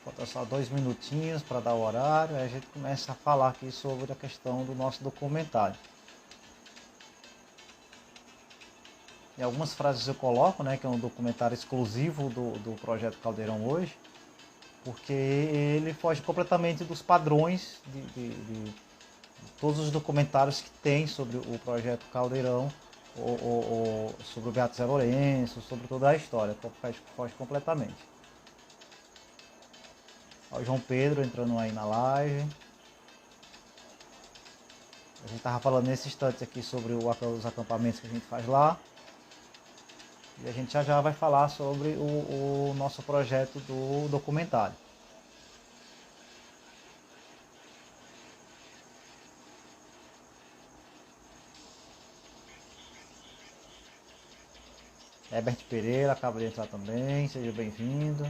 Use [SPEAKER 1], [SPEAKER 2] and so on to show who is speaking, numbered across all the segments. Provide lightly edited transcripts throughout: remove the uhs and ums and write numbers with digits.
[SPEAKER 1] Falta só 2 minutinhos para dar o horário, aí a gente começa a falar aqui sobre a questão do nosso documentário. E algumas frases eu coloco, né, que é um documentário exclusivo do Projeto Caldeirão hoje, porque ele foge completamente dos padrões de todos os documentários que tem sobre o Projeto Caldeirão, ou sobre o Beato Zé Lourenço, sobre toda a história, foge completamente. Ó, o João Pedro entrando aí na live. A gente estava falando nesse instante aqui sobre os acampamentos que a gente faz lá. E a gente já vai falar sobre o nosso projeto do documentário. Herbert Pereira acaba de entrar também, seja bem-vindo.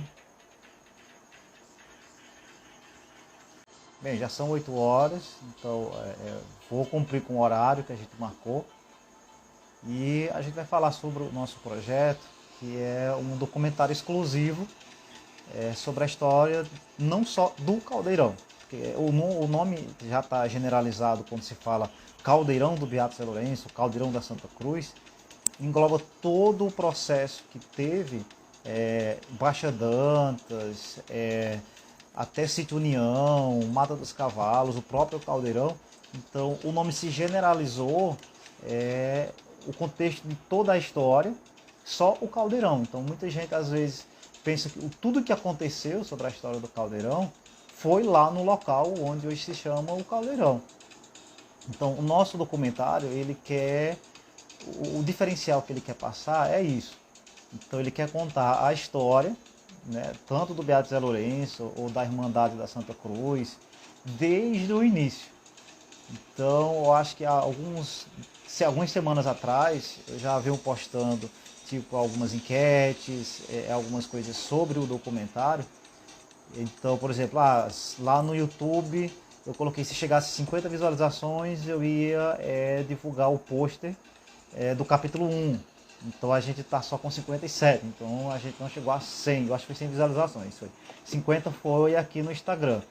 [SPEAKER 1] Bem, já são 8 horas, então vou cumprir com o horário que a gente marcou. E a gente vai falar sobre o nosso projeto, que é um documentário exclusivo sobre a história não só do Caldeirão, porque o nome já está generalizado quando se fala Caldeirão do Beato Zé Lourenço, Caldeirão da Santa Cruz, engloba todo o processo que teve Baixa Dantas, até Sítio União, Mata dos Cavalos, o próprio Caldeirão. Então o nome se generalizou o contexto de toda a história, só o Caldeirão. Então muita gente às vezes pensa que tudo que aconteceu sobre a história do Caldeirão foi lá no local onde hoje se chama o Caldeirão. Então o nosso documentário, ele quer, o diferencial que ele quer passar é isso. Então ele quer contar a história, né, tanto do Beato Zé Lourenço ou da Irmandade da Santa Cruz, desde o início. Então eu acho que algumas semanas atrás eu já venho postando tipo algumas enquetes, algumas coisas sobre o documentário. Então, por exemplo, lá no YouTube eu coloquei, se chegasse 50 visualizações eu ia divulgar o pôster do capítulo 1. Então a gente está só com 57, então a gente não chegou a 100, eu acho que foi 100 visualizações. 50 foi aqui no Instagram.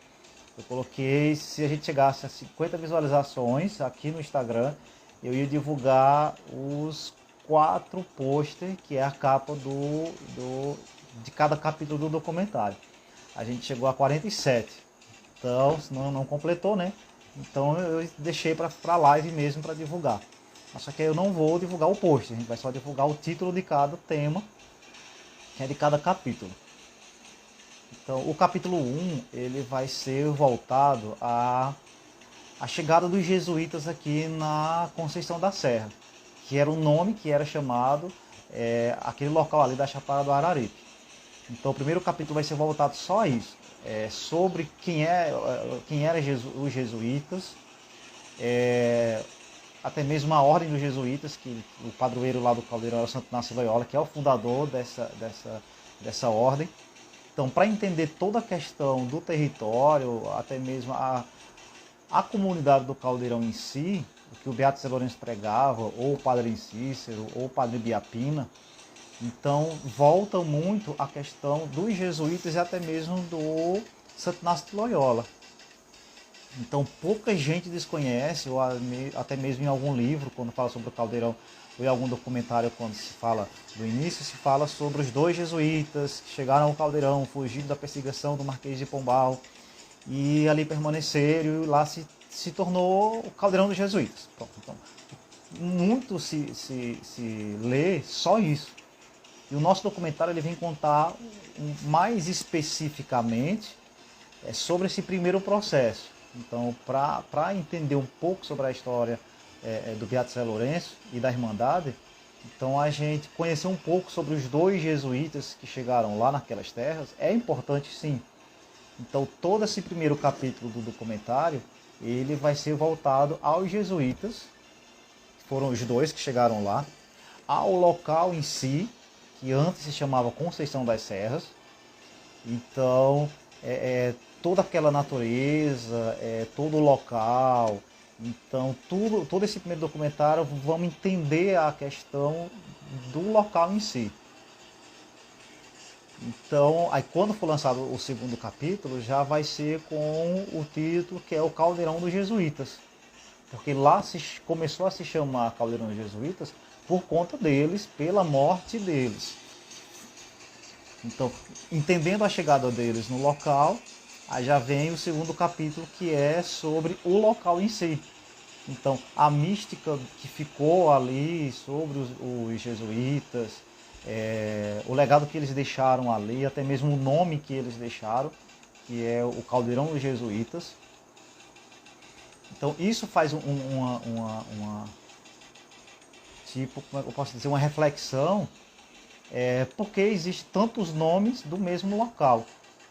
[SPEAKER 1] Eu coloquei, se a gente chegasse a 50 visualizações aqui no Instagram, eu ia divulgar os 4 posters, que é a capa de cada capítulo do documentário. A gente chegou a 47, então não completou, né? Então eu deixei para a live mesmo para divulgar. Só que eu não vou divulgar o post, a gente vai só divulgar o título de cada tema, que é de cada capítulo. Então, o capítulo 1 ele vai ser voltado à chegada dos jesuítas aqui na Conceição da Serra, que era o nome que era chamado aquele local ali da Chapada do Araripe. Então, o primeiro capítulo vai ser voltado só a isso, sobre quem eram os jesuítas, até mesmo a ordem dos jesuítas, que o padroeiro lá do Caldeirão era o Santo Inácio Loyola, que é o fundador dessa ordem. Então, para entender toda a questão do território, até mesmo a comunidade do Caldeirão em si, o que o Beato Zé Lourenço pregava, ou o Padre Cícero, ou o Padre Biapina, então volta muito a questão dos jesuítas e até mesmo do Santo Inácio de Loyola. Então pouca gente desconhece, ou até mesmo em algum livro, quando fala sobre o Caldeirão, ou em algum documentário, quando se fala do início, se fala sobre os 2 jesuítas que chegaram ao Caldeirão, fugindo da perseguição do Marquês de Pombal, e ali permaneceram, e lá se tornou o Caldeirão dos Jesuítas. Pronto, então, muito se lê só isso. E o nosso documentário ele vem contar mais especificamente sobre esse primeiro processo. Então, para entender um pouco sobre a história do Beato Zé Lourenço e da Irmandade, então a gente conhecer um pouco sobre os 2 jesuítas que chegaram lá naquelas terras é importante, sim. Então, todo esse primeiro capítulo do documentário, ele vai ser voltado aos jesuítas, que foram os 2 que chegaram lá, ao local em si, que antes se chamava Conceição das Serras. Então, toda aquela natureza, todo o local. Então, todo esse primeiro documentário, vamos entender a questão do local em si. Então, aí quando for lançado o segundo capítulo, já vai ser com o título que é o Caldeirão dos Jesuítas. Porque lá começou a se chamar Caldeirão dos Jesuítas por conta deles, pela morte deles. Então, entendendo a chegada deles no local, aí já vem o segundo capítulo, que é sobre o local em si. Então, a mística que ficou ali sobre os jesuítas, o legado que eles deixaram ali, até mesmo o nome que eles deixaram, que é o Caldeirão dos Jesuítas. Então, isso faz tipo, como é que eu posso dizer, uma reflexão, porque existem tantos nomes do mesmo local.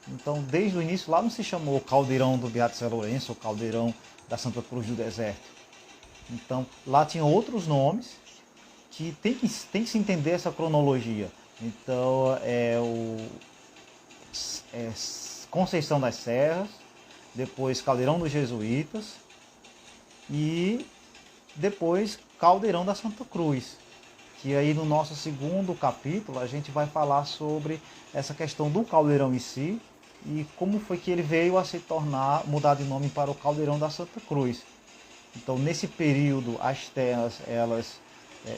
[SPEAKER 1] Então, desde o início, lá não se chamou Caldeirão do Beato Zé Lourenço ou Caldeirão da Santa Cruz do Deserto. Então, lá tinha outros nomes que tem que se entender essa cronologia. Então, Conceição das Serras, depois Caldeirão dos Jesuítas e depois Caldeirão da Santa Cruz. Que aí no nosso segundo capítulo a gente vai falar sobre essa questão do caldeirão em si e como foi que ele veio a se tornar, mudar de nome para o Caldeirão da Santa Cruz. Então, nesse período, as terras, elas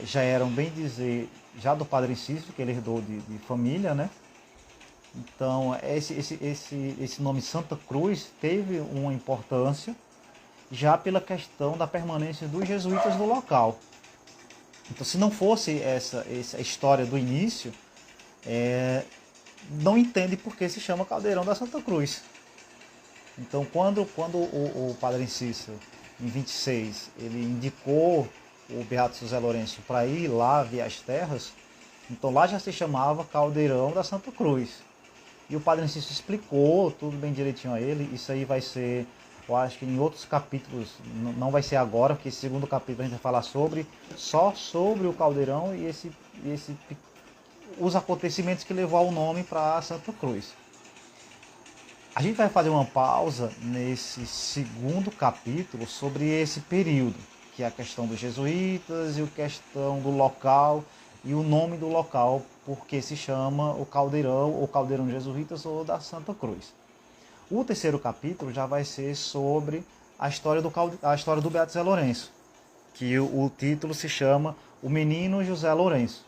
[SPEAKER 1] já eram, bem dizer, já do Padre Cícero, que ele herdou de família, né? Então, esse nome Santa Cruz teve uma importância já pela questão da permanência dos jesuítas no local. Então, se não fosse essa história do início, não entende por que se chama Caldeirão da Santa Cruz. Então, quando o Padre Cícero, em 26, ele indicou o Beato José Lourenço para ir lá ver as terras, então lá já se chamava Caldeirão da Santa Cruz. E o Padre Cícero explicou tudo bem direitinho a ele. Isso aí vai ser, eu acho que em outros capítulos, não vai ser agora, porque esse segundo capítulo a gente vai falar só sobre o Caldeirão e os acontecimentos que levou ao nome para Santa Cruz. A gente vai fazer uma pausa nesse segundo capítulo sobre esse período, que é a questão dos jesuítas e a questão do local e o nome do local, porque se chama o Caldeirão, ou Caldeirão Jesuítas, ou da Santa Cruz. O terceiro capítulo já vai ser sobre a história do Beato Zé Lourenço, que o título se chama O Menino José Lourenço.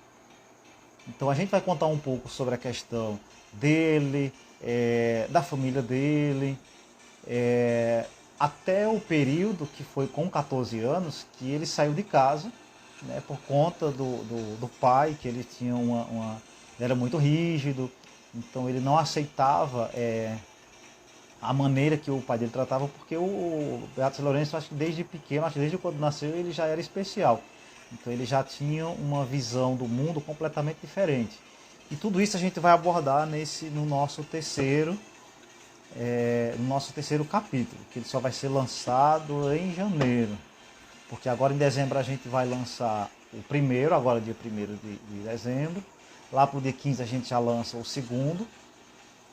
[SPEAKER 1] Então a gente vai contar um pouco sobre a questão dele, da família dele, até o período que foi com 14 anos que ele saiu de casa, né, por conta do pai, que ele tinha ele era muito rígido, então ele não aceitava a maneira que o pai dele tratava, porque o Beato Lourenço, acho que desde pequeno, acho que desde quando nasceu, ele já era especial. Então ele já tinha uma visão do mundo completamente diferente. E tudo isso a gente vai abordar no nosso terceiro capítulo, que ele só vai ser lançado em janeiro. Porque agora em dezembro a gente vai lançar o primeiro, agora dia 1º de dezembro. Lá para o dia 15 a gente já lança o segundo.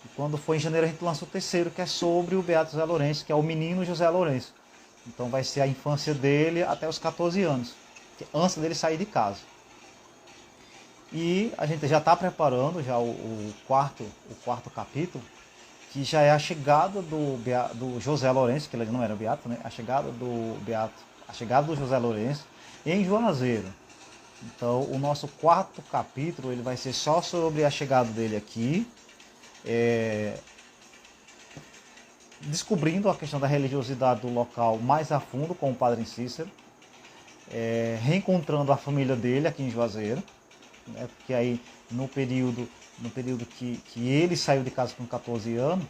[SPEAKER 1] E quando for em janeiro a gente lança o terceiro, que é sobre o Beato José Lourenço, que é o menino José Lourenço. Então vai ser a infância dele até os 14 anos, antes dele sair de casa. E a gente já está preparando já o quarto capítulo, que já é a chegada do José Lourenço, que ele não era Beato, né? A chegada do José Lourenço em Juazeiro. Então o nosso quarto capítulo ele vai ser só sobre a chegada dele aqui, descobrindo a questão da religiosidade do local mais a fundo com o Padre Cícero, reencontrando a família dele aqui em Juazeiro, né? Porque aí no período que ele saiu de casa com 14 anos,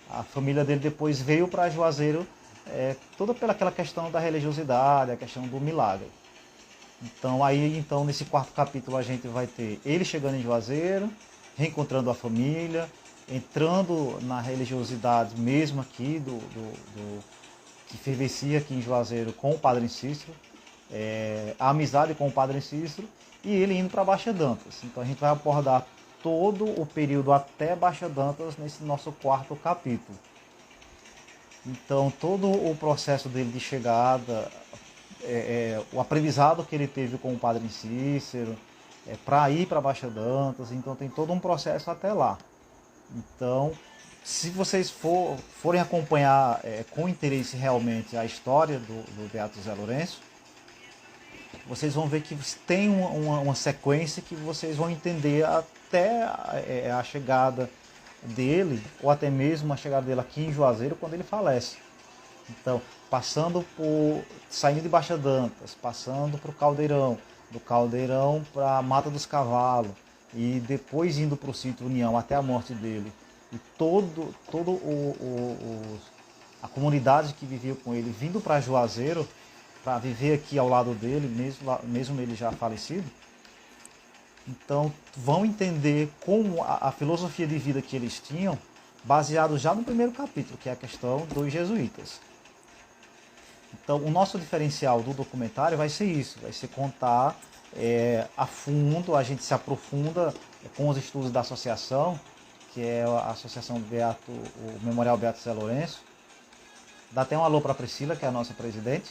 [SPEAKER 1] a família dele depois veio para Juazeiro, toda pelaquela questão da religiosidade, a questão do milagre. Então nesse quarto capítulo a gente vai ter ele chegando em Juazeiro, reencontrando a família, entrando na religiosidade mesmo aqui que fervecia aqui em Juazeiro com o Padre Cícero, a amizade com o Padre Cícero, e ele indo para Baixa Dantas. Então a gente vai abordar todo o período até Baixa Dantas nesse nosso quarto capítulo. Então todo o processo dele de chegada, o aprendizado que ele teve com o Padre Cícero, para ir para Baixa Dantas, então tem todo um processo até lá. Então, se vocês forem acompanhar com interesse realmente a história do Beato Zé Lourenço, vocês vão ver que tem uma sequência que vocês vão entender até a chegada dele, ou até mesmo a chegada dele aqui em Juazeiro, quando ele falece. Então, saindo de Baixa Dantas, passando para o Caldeirão, do Caldeirão para a Mata dos Cavalos, e depois indo para o Sítio União até a morte dele, e a comunidade que vivia com ele vindo para Juazeiro, para viver aqui ao lado dele, mesmo ele já falecido. Então vão entender como a filosofia de vida que eles tinham, baseado já no primeiro capítulo, que é a questão dos jesuítas. Então o nosso diferencial do documentário vai ser isso, vai ser contar a fundo, a gente se aprofunda com os estudos da associação, que é a Associação o Memorial Beato Zé Lourenço. Dá até um alô para a Priscila, que é a nossa presidente.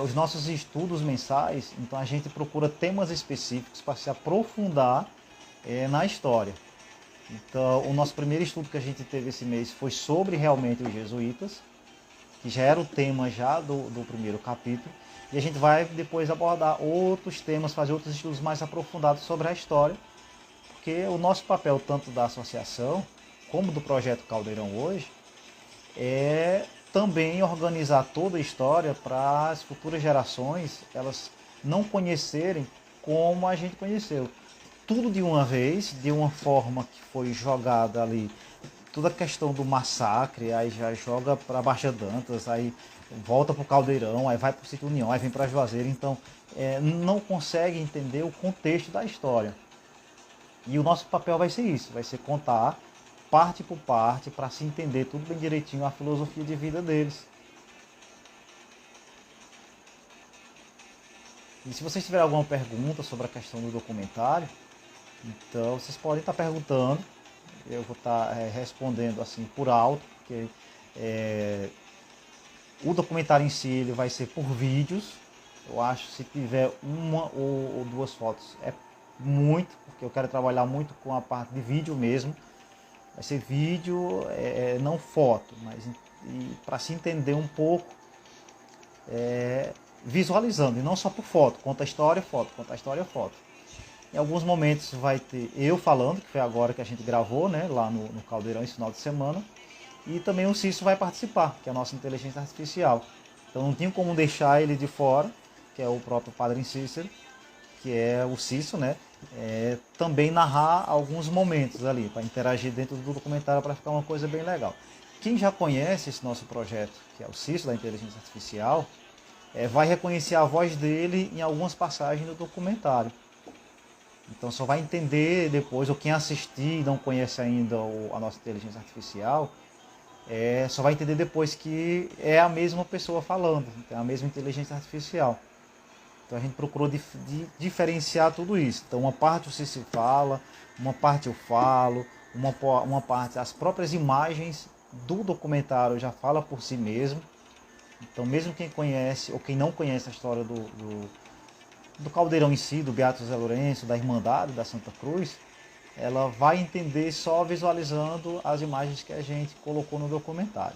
[SPEAKER 1] Os nossos estudos mensais, então a gente procura temas específicos para se aprofundar na história. Então o nosso primeiro estudo que a gente teve esse mês foi sobre realmente os jesuítas, que já era o tema já do primeiro capítulo, e a gente vai depois abordar outros temas, fazer outros estudos mais aprofundados sobre a história, porque o nosso papel, tanto da associação como do projeto Caldeirão hoje, é também organizar toda a história para as futuras gerações elas não conhecerem como a gente conheceu. Tudo de uma vez, de uma forma que foi jogada ali, toda a questão do massacre, aí já joga para Baixa Dantas, aí volta para o Caldeirão, aí vai para o Sítio União, aí vem para Juazeiro, então não consegue entender o contexto da história. E o nosso papel vai ser isso, vai ser contar parte por parte, para se entender tudo bem direitinho a filosofia de vida deles. E se vocês tiverem alguma pergunta sobre a questão do documentário, então vocês podem estar perguntando, eu vou estar respondendo assim por alto, porque o documentário em si ele vai ser por vídeos. Eu acho que se tiver uma ou duas fotos é muito, porque eu quero trabalhar muito com a parte de vídeo mesmo. Vai ser vídeo, não foto, mas para se entender um pouco, visualizando, e não só por foto, conta a história, foto, conta a história, foto. Em alguns momentos vai ter eu falando, que foi agora que a gente gravou, né, lá no Caldeirão esse final de semana, e também o Cício vai participar, que é a nossa inteligência artificial. Então não tinha como deixar ele de fora, que é o próprio Padre Cícero, que é o Cício, né? Também narrar alguns momentos ali, para interagir dentro do documentário, para ficar uma coisa bem legal. Quem já conhece esse nosso projeto, que é o Cício da Inteligência Artificial, vai reconhecer a voz dele em algumas passagens do documentário. Então só vai entender depois, ou quem assistir e não conhece ainda a nossa inteligência artificial, só vai entender depois que é a mesma pessoa falando, é a mesma inteligência artificial. Então a gente procurou diferenciar tudo isso. Então uma parte o Cício fala, uma parte eu falo, uma parte as próprias imagens do documentário já fala por si mesmo. Então mesmo quem conhece ou quem não conhece a história do Caldeirão em si, do Beato Zé Lourenço, da Irmandade, da Santa Cruz, ela vai entender só visualizando as imagens que a gente colocou no documentário.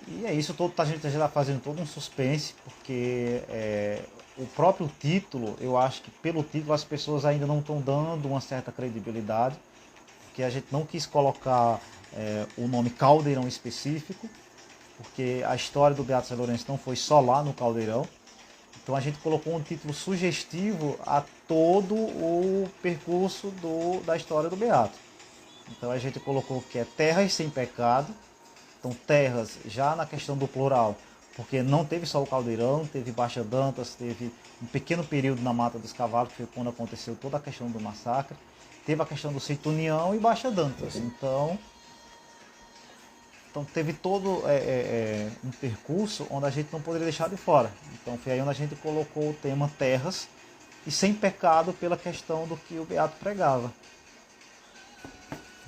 [SPEAKER 1] E é isso, a gente já está fazendo todo um suspense, porque o próprio título, eu acho que pelo título as pessoas ainda não estão dando uma certa credibilidade, porque a gente não quis colocar o nome Caldeirão específico, porque a história do Beato Zé Lourenço não foi só lá no Caldeirão. Então a gente colocou um título sugestivo a todo o percurso da história do Beato. Então a gente colocou que é Terras Sem Pecado. Então terras já na questão do plural, porque não teve só o Caldeirão, teve Baixa Dantas, teve um pequeno período na Mata dos Cavalos, que foi quando aconteceu toda a questão do massacre. Teve a questão do Sítio União e Baixa Dantas. Então teve todo um percurso onde a gente não poderia deixar de fora. Então foi aí onde a gente colocou o tema terras e sem pecado pela questão do que o Beato pregava.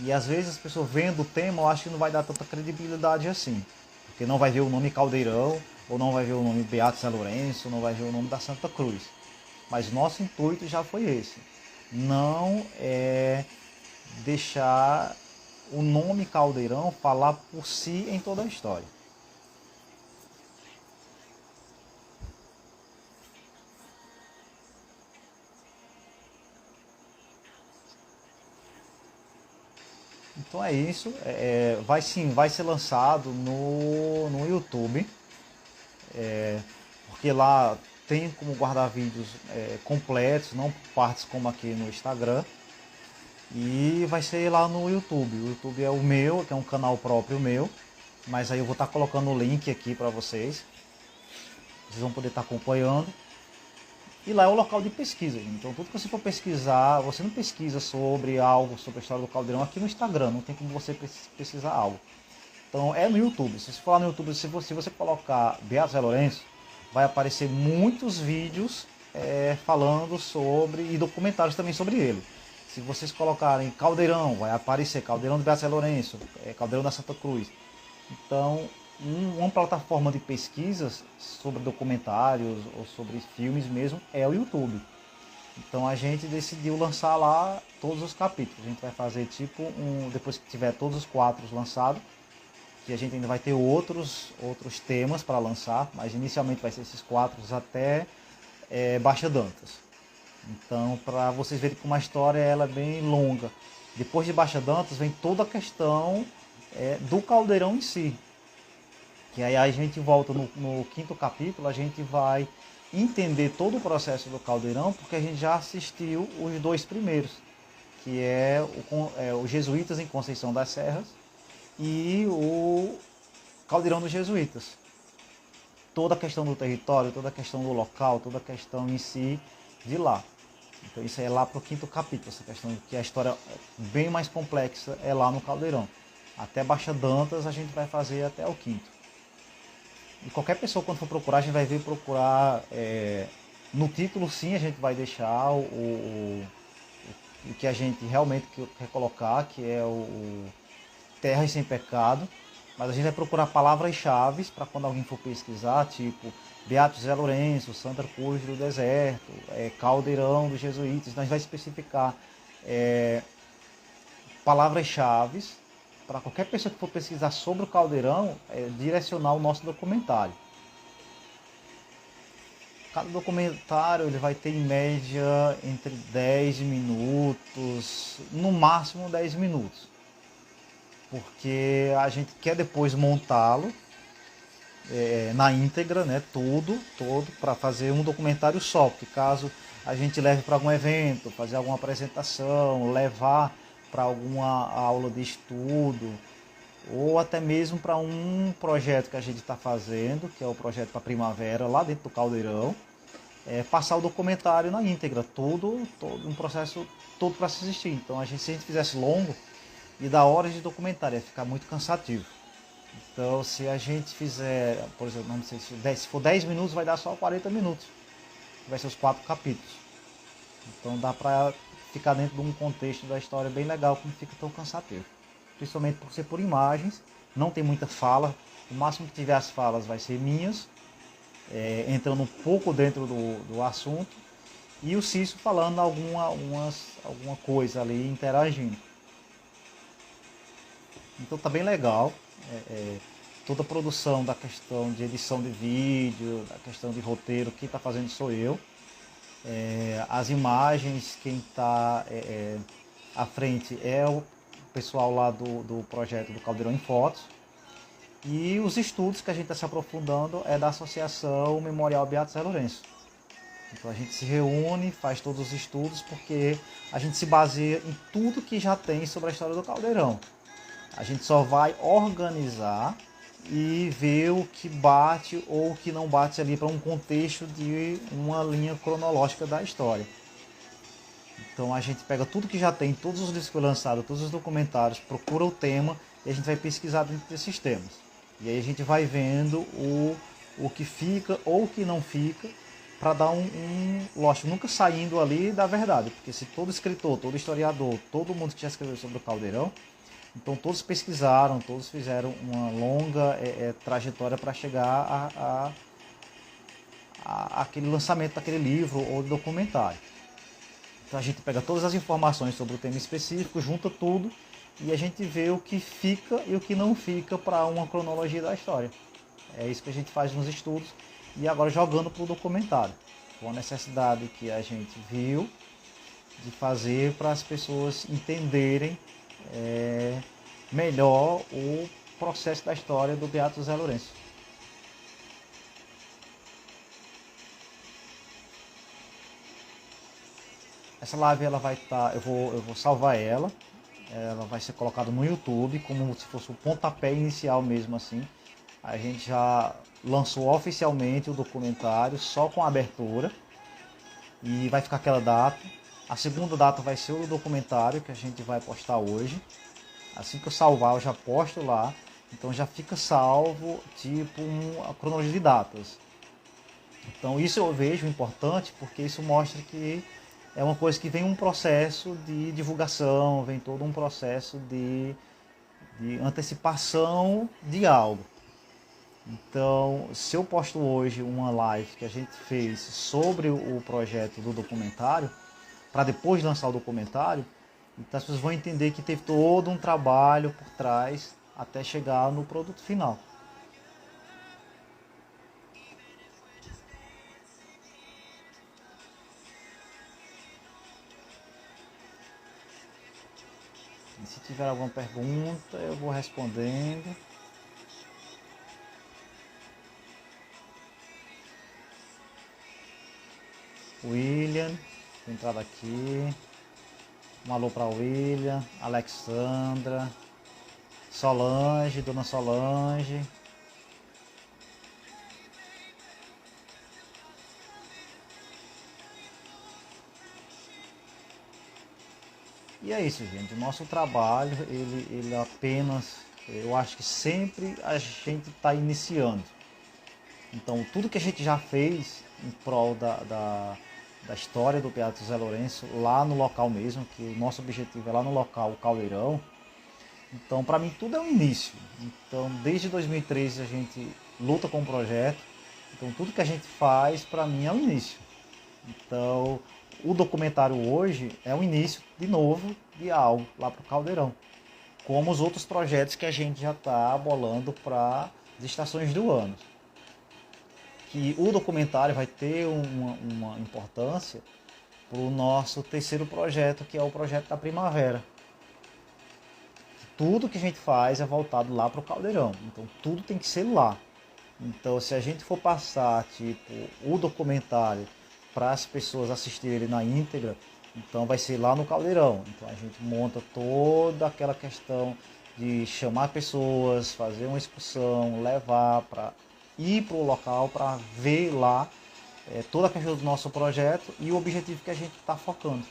[SPEAKER 1] E às vezes as pessoas vendo o tema, eu acho que não vai dar tanta credibilidade assim. Porque não vai ver o nome Caldeirão, ou não vai ver o nome Beato Zé Lourenço, ou não vai ver o nome da Santa Cruz. Mas nosso intuito já foi esse. não deixar o nome Caldeirão falar por si em toda a história. Então é isso, vai ser lançado no YouTube, porque lá tem como guardar vídeos completos, não partes como aqui no Instagram, e vai ser lá no YouTube. O YouTube é o meu, que é um canal próprio meu, mas aí eu vou estar colocando o link aqui para vocês vão poder estar acompanhando. E lá é o local de pesquisa, gente. Então tudo que você for pesquisar, você não pesquisa sobre algo, sobre a história do Caldeirão aqui no Instagram, não tem como você pesquisar algo. Então é no YouTube. Se você for lá no YouTube, se você colocar Beato Zé Lourenço, vai aparecer muitos vídeos falando sobre, e documentários também sobre ele. Se vocês colocarem Caldeirão, vai aparecer Caldeirão do Beato Zé Lourenço, Caldeirão da Santa Cruz. Então, uma plataforma de pesquisas sobre documentários ou sobre filmes mesmo é o YouTube. Então a gente decidiu lançar lá todos os capítulos. A gente vai fazer tipo depois que tiver todos os 4 lançados, que a gente ainda vai ter outros temas para lançar, mas inicialmente vai ser esses 4 até Baixa Dantas. Então, para vocês verem como a história ela é bem longa. Depois de Baixa Dantas vem toda a questão do Caldeirão em si. Que aí a gente volta no 5º capítulo, a gente vai entender todo o processo do Caldeirão, porque a gente já assistiu os 2 primeiros, que os Jesuítas em Conceição das Serras e o Caldeirão dos Jesuítas. Toda a questão do território, toda a questão do local, toda a questão em si de lá. Então isso é lá para o 5º capítulo, essa questão de que a história bem mais complexa é lá no Caldeirão. Até Baixa Dantas a gente vai fazer até o 5º. E qualquer pessoa quando for procurar, a gente vai ver procurar no título sim, a gente vai deixar o que a gente realmente quer colocar, que é o Terra e Sem Pecado, mas a gente vai procurar palavras-chave para quando alguém for pesquisar, tipo Beato Zé Lourenço, Santa Cruz do Deserto, Caldeirão dos Jesuítas. Então a gente vai especificar palavras-chave para qualquer pessoa que for pesquisar sobre o Caldeirão, direcionar o nosso documentário. Cada documentário ele vai ter em média entre 10 minutos, no máximo 10 minutos. Porque a gente quer depois montá-lo na íntegra, né, todo para fazer um documentário só, porque caso a gente leve para algum evento, fazer alguma apresentação, levar para alguma aula de estudo, ou até mesmo para um projeto que a gente está fazendo, que é o projeto para Primavera, lá dentro do Caldeirão, passar o documentário na íntegra, todo um processo todo para se assistir. Então se a gente fizesse longo, e da hora de documentário, ia ficar muito cansativo. Então se a gente fizer, por exemplo, não sei se for 10 minutos, vai dar só 40 minutos. Vai ser os 4 capítulos. Então dá para ficar dentro de um contexto da história bem legal, que não fica tão cansativo. Principalmente por ser por imagens, não tem muita fala. O máximo que tiver as falas vai ser minhas, entrando um pouco dentro do assunto. E o Cício falando alguma coisa ali, interagindo. Então tá bem legal. Toda a produção da questão de edição de vídeo, da questão de roteiro, quem está fazendo sou eu. As imagens, quem está à frente é o pessoal lá do projeto do Caldeirão em Fotos. E os estudos que a gente está se aprofundando é da Associação Memorial Beato Zé Lourenço. Então a gente se reúne, faz todos os estudos, porque a gente se baseia em tudo que já tem sobre a história do Caldeirão. A gente só vai organizar e ver o que bate ou o que não bate ali para um contexto de uma linha cronológica da história. Então a gente pega tudo que já tem, todos os livros que foram lançados, todos os documentários, procura o tema e a gente vai pesquisar dentro desses temas. E aí a gente vai vendo o que fica ou o que não fica, para dar lógico, nunca saindo ali da verdade, porque se todo escritor, todo historiador, todo mundo que já escreveu sobre o Caldeirão, então todos pesquisaram, todos fizeram uma longa trajetória para chegar a aquele lançamento daquele livro ou documentário. Então a gente pega todas as informações sobre o tema específico, junta tudo e a gente vê o que fica e o que não fica para uma cronologia da história. É isso que a gente faz nos estudos e agora jogando para o documentário. Com a necessidade que a gente viu de fazer para as pessoas entenderem melhor o processo da história do Beato José Lourenço. Essa live ela vai estar, eu vou salvar ela vai ser colocada no YouTube como se fosse o pontapé inicial mesmo assim. A gente já lançou oficialmente o documentário só com a abertura e vai ficar aquela data. A segunda data vai ser o documentário que a gente vai postar hoje. Assim que eu salvar eu já posto lá, então já fica salvo tipo a cronologia de datas. Então isso eu vejo importante porque isso mostra que é uma coisa que vem um processo de divulgação, vem todo um processo de antecipação de algo. Então, se eu posto hoje uma live que a gente fez sobre o projeto do documentário, para depois lançar o documentário, então as pessoas vão entender que teve todo um trabalho por trás até chegar no produto final. E se tiver alguma pergunta, eu vou respondendo. William, entrada aqui. Um alô para William, Alexandra, Solange, Dona Solange. E é isso, gente. O nosso trabalho, ele apenas, eu acho que sempre a gente está iniciando. Então, tudo que a gente já fez em prol da história do Beato José Lourenço, lá no local mesmo, que o nosso objetivo é lá no local, o Caldeirão. Então, para mim, tudo é um início. Então, desde 2013 a gente luta com o projeto. Então, tudo que a gente faz, para mim, é um início. Então, o documentário hoje é o início, de novo, de algo lá para o Caldeirão. Como os outros projetos que a gente já está bolando para as estações do ano. Que o documentário vai ter uma importância para o nosso terceiro projeto, que é o projeto da Primavera. Tudo que a gente faz é voltado lá para o Caldeirão. Então, tudo tem que ser lá. Então, se a gente for passar tipo o documentário para as pessoas assistirem ele na íntegra, então vai ser lá no Caldeirão. Então a gente monta toda aquela questão de chamar pessoas, fazer uma excursão, levar para ir para o local para ver lá toda a questão do nosso projeto e o objetivo que a gente está focando,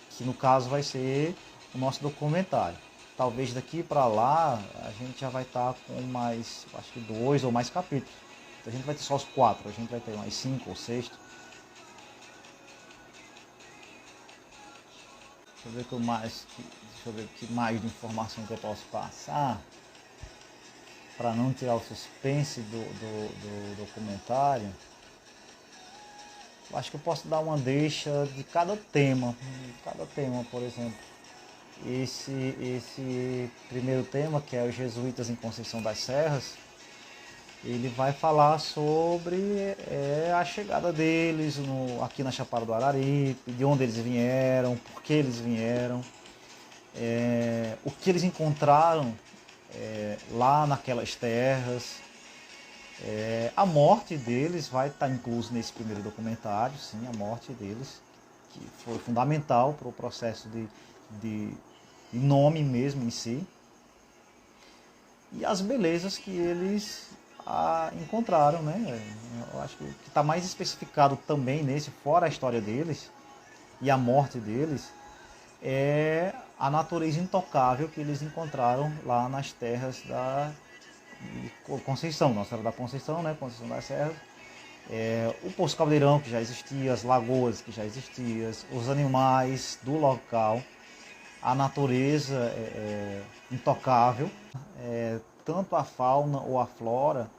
[SPEAKER 1] que no caso vai ser o nosso documentário. Talvez daqui para lá a gente já vai estar com mais, acho que 2 ou mais capítulos. Então a gente vai ter só os 4, a gente vai ter mais 5 ou 6. Deixa eu ver o que mais de informação que eu posso passar para não tirar o suspense do documentário. Eu acho que eu posso dar uma deixa de cada tema. Por exemplo. Esse primeiro tema, que é os jesuítas em Conceição das Serras, ele vai falar sobre a chegada deles aqui na Chapada do Araripe, de onde eles vieram, por que eles vieram, o que eles encontraram lá naquelas terras. A morte deles vai estar incluso nesse primeiro documentário, sim, a morte deles, que foi fundamental para o processo de nome mesmo em si. E as belezas que eles encontraram, né? Eu acho que o que está mais especificado também nesse, fora a história deles e a morte deles, é a natureza intocável que eles encontraram lá nas terras da Conceição, Nossa Senhora da Conceição, né? Conceição das Serras. O Poço Caldeirão, que já existia, as lagoas que já existiam, os animais do local, a natureza intocável, tanto a fauna ou a flora,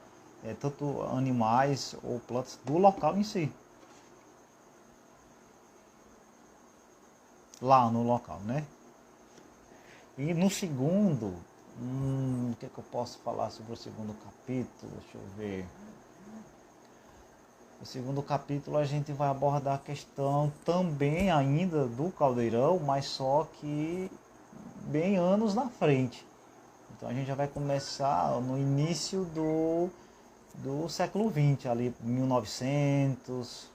[SPEAKER 1] tanto animais ou plantas do local em si. lá no local, né? E no segundo, o que é que eu posso falar sobre o segundo capítulo? Deixa eu ver. No segundo capítulo a gente vai abordar a questão também ainda do caldeirão, mas só que bem anos na frente. Então a gente já vai começar no início do século XX, ali 1900.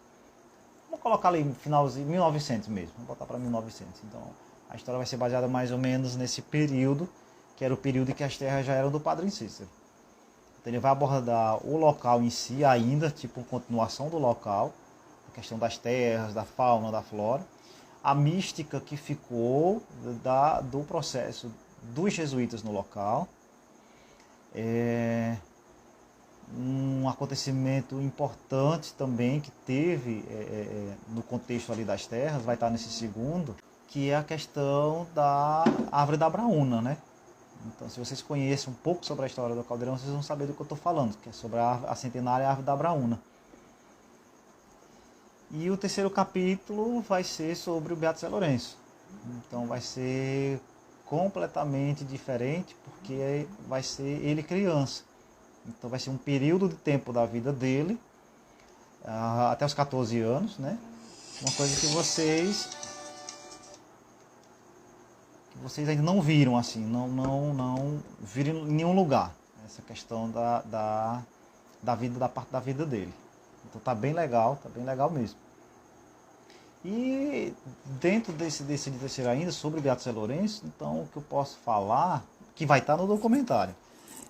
[SPEAKER 1] Vamos colocar ali finalzinho, 1900 mesmo, vamos botar para 1900. Então a história vai ser baseada mais ou menos nesse período, que era o período em que as terras já eram do Padre Cícero. Então ele vai abordar o local em si ainda, tipo continuação do local, a questão das terras, da fauna, da flora, a mística que ficou do processo dos jesuítas no local, um acontecimento importante também que teve no contexto ali das terras, vai estar nesse segundo, que é a questão da árvore da Abraúna, né? Então, se vocês conhecem um pouco sobre a história do caldeirão, vocês vão saber do que eu estou falando, que é sobre a centenária árvore da Abraúna. E o terceiro capítulo vai ser sobre o Beato Zé Lourenço. Então vai ser completamente diferente, porque vai ser ele criança. Então vai ser um período de tempo da vida dele, até os 14 anos, né? Uma coisa que vocês ainda não viram, assim, não viram em nenhum lugar. Essa questão da parte da vida dele. Então tá bem legal mesmo. E dentro desse terceiro ainda, sobre o Beato Zé Lourenço, então o que eu posso falar, que vai estar no documentário,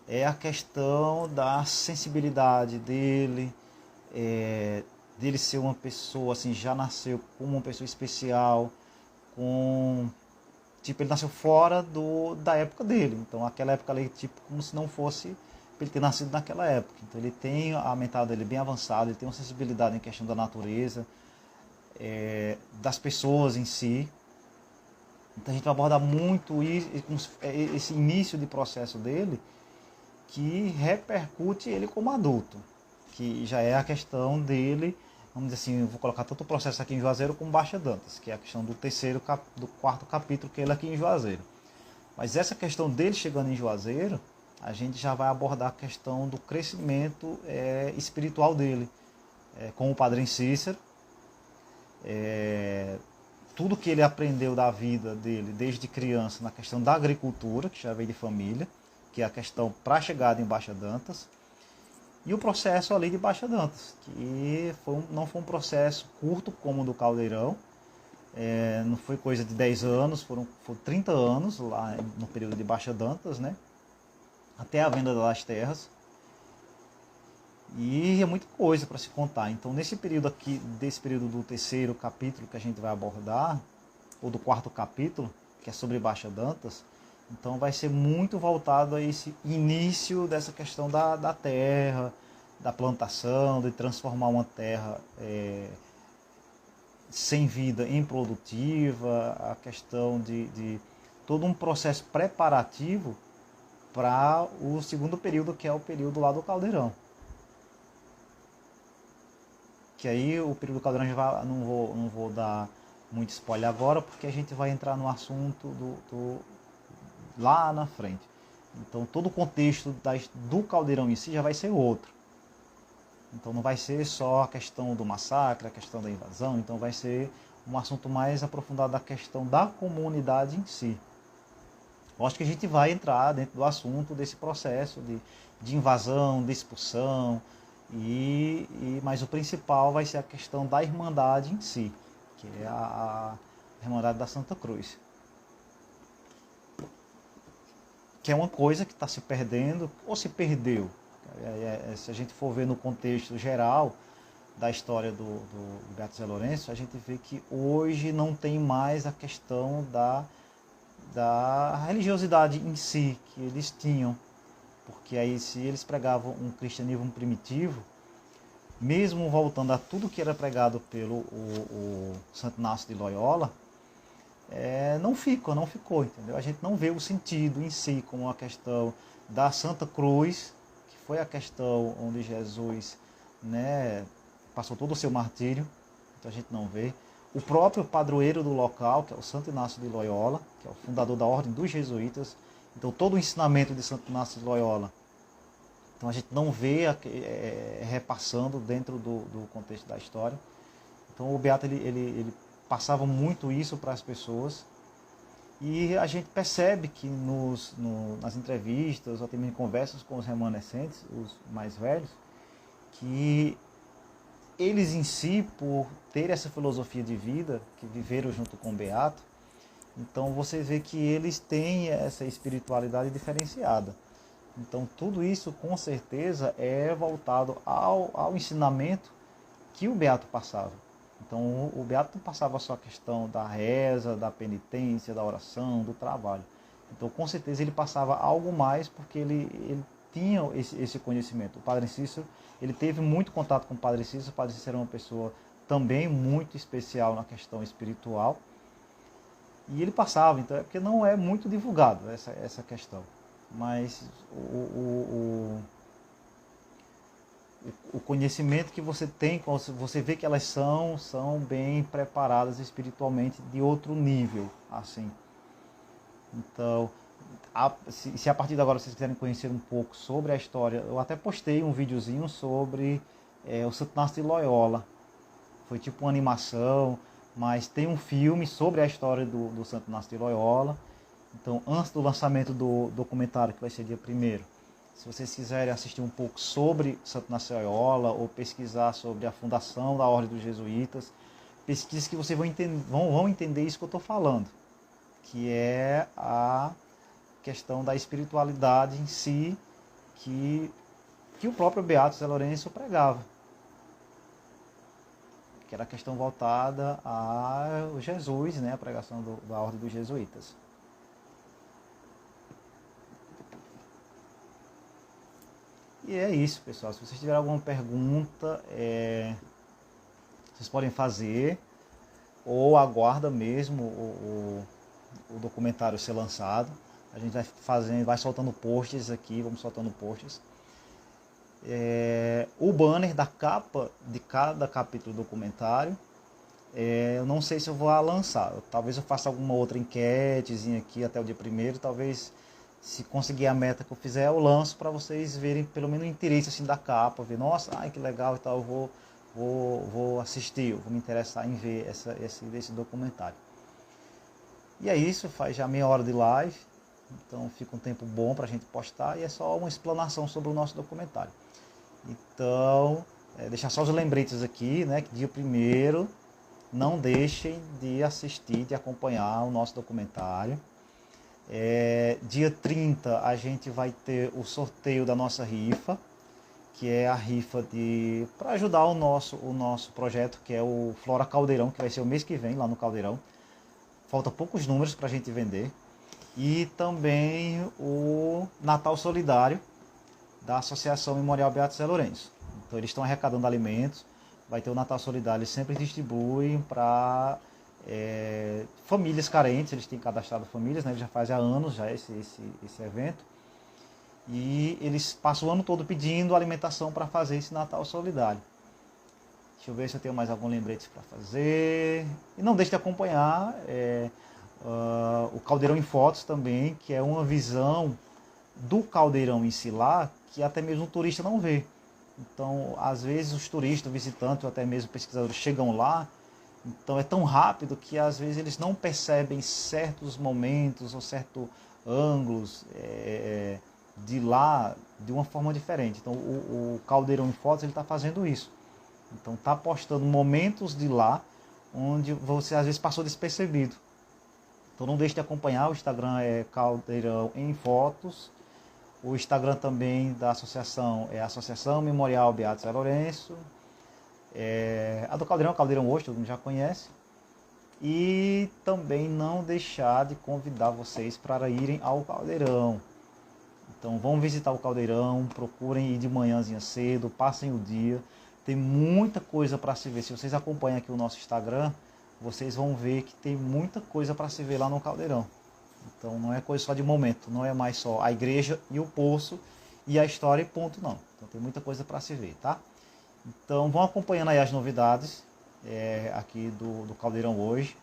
[SPEAKER 1] é a questão da sensibilidade dele, dele ser uma pessoa, assim, já nasceu como uma pessoa especial, tipo, ele nasceu fora da época dele. Então aquela época ali, tipo, como se não fosse ele ter nascido naquela época. Então ele tem a mentalidade dele bem avançada, ele tem uma sensibilidade em questão da natureza, das pessoas em si. Então a gente vai abordar muito esse início de processo dele, que repercute ele como adulto, que já é a questão dele, vamos dizer assim, eu vou colocar tanto o processo aqui em Juazeiro como Baixa Dantas, que é a questão do quarto capítulo que ele aqui em Juazeiro. Mas essa questão dele chegando em Juazeiro, a gente já vai abordar a questão do crescimento espiritual dele, com o Padre Cícero, tudo que ele aprendeu da vida dele desde criança na questão da agricultura, que já veio de família, que é a questão para a chegada em Baixa Dantas, e o processo ali de Baixa Dantas, que não foi um processo curto como o do Caldeirão, não foi coisa de 10 anos, foram 30 anos lá no período de Baixa Dantas, né? Até a venda das terras. E é muita coisa para se contar. Então, desse período do terceiro capítulo que a gente vai abordar, ou do quarto capítulo, que é sobre Baixa Dantas, então vai ser muito voltado a esse início dessa questão da terra, da plantação, de transformar uma terra sem vida em produtiva, a questão de todo um processo preparativo para o segundo período, que é o período lá do Caldeirão. Que aí o período do Caldeirão não vou dar muito spoiler agora, porque a gente vai entrar no assunto lá na frente. Então todo o contexto do Caldeirão em si já vai ser outro. Então não vai ser só a questão do massacre, a questão da invasão, então vai ser um assunto mais aprofundado da questão da comunidade em si. Eu acho que a gente vai entrar dentro do assunto desse processo de invasão, de expulsão, mas o principal vai ser a questão da Irmandade em si, que é a Irmandade da Santa Cruz. Que é uma coisa que está se perdendo, ou se perdeu. Se a gente for ver no contexto geral da história do Beato Zé Lourenço, a gente vê que hoje não tem mais a questão da religiosidade em si que eles tinham. Porque aí, se eles pregavam um cristianismo primitivo, mesmo voltando a tudo que era pregado pelo o Santo Inácio de Loyola, não ficou, entendeu? A gente não vê o sentido em si, como a questão da Santa Cruz, que foi a questão onde Jesus, né, passou todo o seu martírio, então a gente não vê. o próprio padroeiro do local, que é o Santo Inácio de Loyola, que é o fundador da Ordem dos Jesuítas. Então todo o ensinamento de Santo Inácio de Loyola, então a gente não vê repassando dentro do contexto da história. Então o Beato ele passava muito isso para as pessoas. E a gente percebe que nas entrevistas, ou até mesmo em conversas com os remanescentes, os mais velhos, que eles em si, por ter essa filosofia de vida, que viveram junto com o Beato, então você vê que eles têm essa espiritualidade diferenciada. Então tudo isso com certeza é voltado ao ensinamento que o Beato passava. Então o Beato não passava só a questão da reza, da penitência, da oração, do trabalho. Então com certeza ele passava algo mais, porque ele tinha esse conhecimento. O Padre Cícero, ele teve muito contato com o Padre Cícero. O Padre Cícero era uma pessoa também muito especial na questão espiritual. E ele passava, então é porque não é muito divulgado essa questão. Mas o conhecimento que você tem, você vê que elas são bem preparadas espiritualmente de outro nível, assim. Então, se a partir de agora vocês quiserem conhecer um pouco sobre a história, eu até postei um videozinho sobre o Santo Inácio de Loyola. Foi tipo uma animação, mas tem um filme sobre a história do Santo Inácio de Loyola. Então, antes do lançamento do documentário, que vai ser dia 1º, se vocês quiserem assistir um pouco sobre Santo Inácio de Loyola ou pesquisar sobre a fundação da Ordem dos Jesuítas, pesquise que vocês vão entender isso que eu estou falando, que é a questão da espiritualidade em si que o próprio Beato Zé Lourenço pregava, que era a questão voltada a Jesus, né, a pregação da Ordem dos Jesuítas. E é isso, pessoal. Se vocês tiverem alguma pergunta, vocês podem fazer, ou aguarda mesmo o documentário ser lançado. A gente vai soltando posts aqui, vamos soltando posts. O banner da capa de cada capítulo do documentário, eu não sei se eu vou lançar. Talvez eu faça alguma outra enquetezinha aqui até o dia 1º, talvez. Se conseguir a meta que eu fizer, eu lanço para vocês verem pelo menos o interesse assim, da capa, ver, nossa, ai, que legal e tal, eu vou assistir, eu vou me interessar em ver esse documentário. E é isso, faz já meia hora de live, então fica um tempo bom para a gente postar e é só uma explanação sobre o nosso documentário. Então, deixar só os lembretes aqui, né, que dia 1º, não deixem de assistir, de acompanhar o nosso documentário. Dia 30 a gente vai ter o sorteio da nossa rifa, que é a rifa para ajudar o nosso projeto, que é o Flora Caldeirão, que vai ser o mês que vem lá no Caldeirão. Falta poucos números para a gente vender. E também o Natal Solidário da Associação Memorial Beato Zé Lourenço. Então eles estão arrecadando alimentos, vai ter o Natal Solidário, eles sempre distribuem para famílias carentes, eles têm cadastrado famílias, né? Eles já fazem há anos já esse evento. E eles passam o ano todo pedindo alimentação para fazer esse Natal Solidário. Deixa eu ver se eu tenho mais algum lembrete para fazer. E não deixe de acompanhar o Caldeirão em Fotos também, que é uma visão do caldeirão em si lá, que até mesmo o turista não vê. Então, às vezes os turistas, visitantes ou até mesmo pesquisadores chegam lá, então é tão rápido que às vezes eles não percebem certos momentos ou certos ângulos de lá de uma forma diferente. Então o Caldeirão em Fotos está fazendo isso. Então está postando momentos de lá onde você às vezes passou despercebido. Então não deixe de acompanhar, o Instagram é Caldeirão em Fotos. O Instagram também da associação é a Associação Memorial Beato Zé Lourenço. A do Caldeirão, Caldeirão hoje, todo mundo já conhece. E também não deixar de convidar vocês para irem ao Caldeirão. Então vão visitar o Caldeirão, procurem ir de manhãzinha cedo, passem o dia. Tem muita coisa para se ver. Se vocês acompanham aqui o nosso Instagram, vocês vão ver que tem muita coisa para se ver lá no Caldeirão. Então não é coisa só de momento, não é mais só a igreja e o poço e a história e ponto, não. Então tem muita coisa para se ver, tá? Então vão acompanhando aí as novidades. aqui do Caldeirão hoje.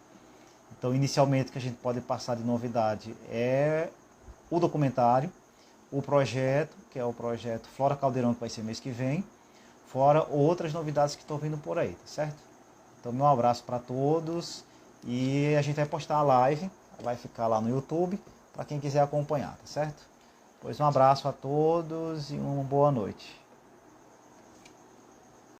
[SPEAKER 1] Então, inicialmente, o que a gente pode passar de novidade é o documentário, o projeto, que é o projeto Flora Caldeirão, que vai ser mês que vem, fora outras novidades que estão vindo por aí, tá certo? Então, meu abraço para todos e a gente vai postar a live, vai ficar lá no YouTube, para quem quiser acompanhar, tá certo? Pois um abraço a todos e uma boa noite.